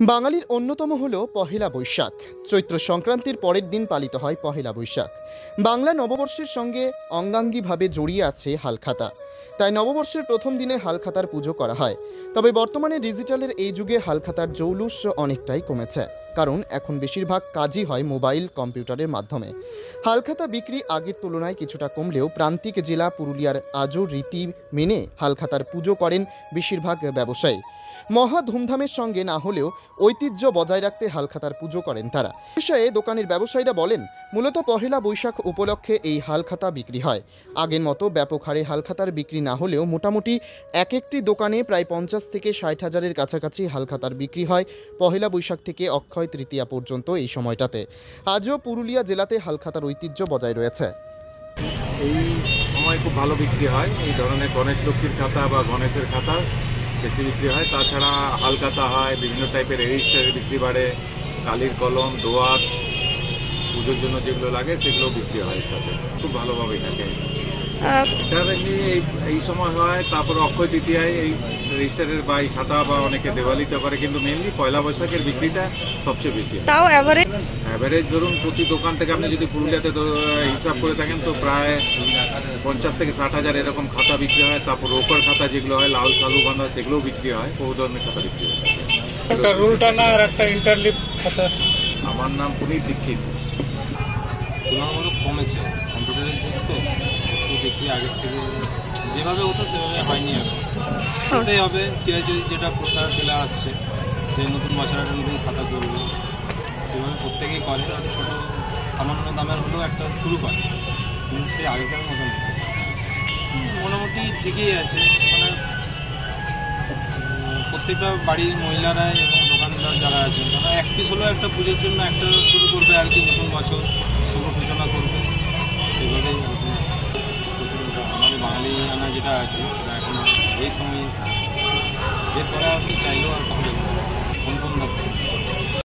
বাঙালির অন্যতম হল পহেলা বৈশাখ। চৈত্র সংক্রান্তির পরের দিন পালিত হয় পহেলা বৈশাখ। বাংলা নববর্ষের সঙ্গে অঙ্গাঙ্গিভাবে জড়িয়ে আছে হালখাতা, তাই নববর্ষের প্রথম দিনে হালখাতার পুজো করা হয়। তবে বর্তমানে ডিজিটালের এই যুগে হালখাতার জৌলুস অনেকটাই কমেছে, কারণ এখন বেশিরভাগ কাজই হয় মোবাইল কম্পিউটারের মাধ্যমে। হালখাতা বিক্রি আগের তুলনায় কিছুটা কমলেও প্রান্তিক জেলা পুরুলিয়ার আজও রীতি মেনে হালখাতার পুজো করেন বেশিরভাগ ব্যবসায়ী। মহা ধুমধামের সঙ্গে না হলেও ঐতিহ্য বজায় রাখতে হালখাতার পুজো করেন তারা। বিষয়ে দোকানের ব্যবসায়ীরা বলেন, মূলত পহেলা বৈশাখ উপলক্ষে এই হালখাতা বিক্রি হয়। আগের মতো ব্যাপক হারে হালখাতার বিক্রি না হলেও মোটামুটি এক একটি দোকানে প্রায় 50 থেকে 60 হাজারের কাছাকাছি হালখাতার বিক্রি হয় পহেলা বৈশাখ থেকে অক্ষয় তৃতীয়া পর্যন্ত এই সময়টাতে। আজও পুরুলিয়া জেলাতে হালখাতার ঐতিহ্য বজায় রয়েছে। এই সময় খুব ভালো বিক্রি হয়, এই ধরনের গণেশ লক্ষ্মীর খাতা বা গণেশের খাতা বেশি বিক্রি হয়। তাছাড়া হালখাতা হয়, বিভিন্ন টাইপের রেজিস্টারের বিক্রি বাড়ে, কালির কলম, দোয়াত, পুজোর জন্য যেগুলো লাগে সেগুলো বিক্রি হয়, সাথে খুব ভালোভাবেই থাকে। এটা এমনি এই সময় হয়, তারপরে অক্ষয় তৃতীয়ায় এই রেজিস্টারের বা এই খাতা বা অনেকে দেওয়ালিতে করে, কিন্তু মেনলি পয়লা বৈশাখের বিক্রিটা সবচেয়ে বেশি। তাও অ্যাভারেজ ধরুন প্রতি দোকান থেকে আপনি যদি পুরুলিয়াতে হিসাব করে থাকেন তো প্রায় 50 থেকে 60 হাজার এরকম খাতা বিক্রি হয়। তারপর রোকর খাতা যেগুলো হয়, লাল সালু বাঁধা, সেগুলোও বিক্রি হয়। বহু ধরনের খাতা বিক্রি হয়। একটা রুল টানা আর একটা ইন্টারলিপ খাতা। আমার নাম পুনিত দীক্ষিত। তুলনামূলক কমেছে, কম্পিউটারের যুগ তো একটু দেখি আগের থেকে যেভাবে হতো সেভাবে হয়নি। এটাই হবে চিরাচরিত যেটা প্রথা চলে আসছে, যে নতুন বছর একটা নতুন খাতা করবে, সেভাবে প্রত্যেকেই করে। ছোটো সামান্য দামের হলেও একটা শুরু করে, কিন্তু সে আগেকার মতন মোটামুটি ঠিকই আছে। মানে প্রত্যেকটা বাড়ির মহিলারা এবং দোকানদার যারা আছেন তারা এক পিস হলেও একটা পুজোর জন্য একটা শুরু করবে আর কি, নতুন বছর শুভ সূচনা করবে। সেভাবেই আর কি আমাদের বাঙালি আনা যেটা আছে সেটা এখন এই সময় এরপরে আপনি চাইলেও আর কখনো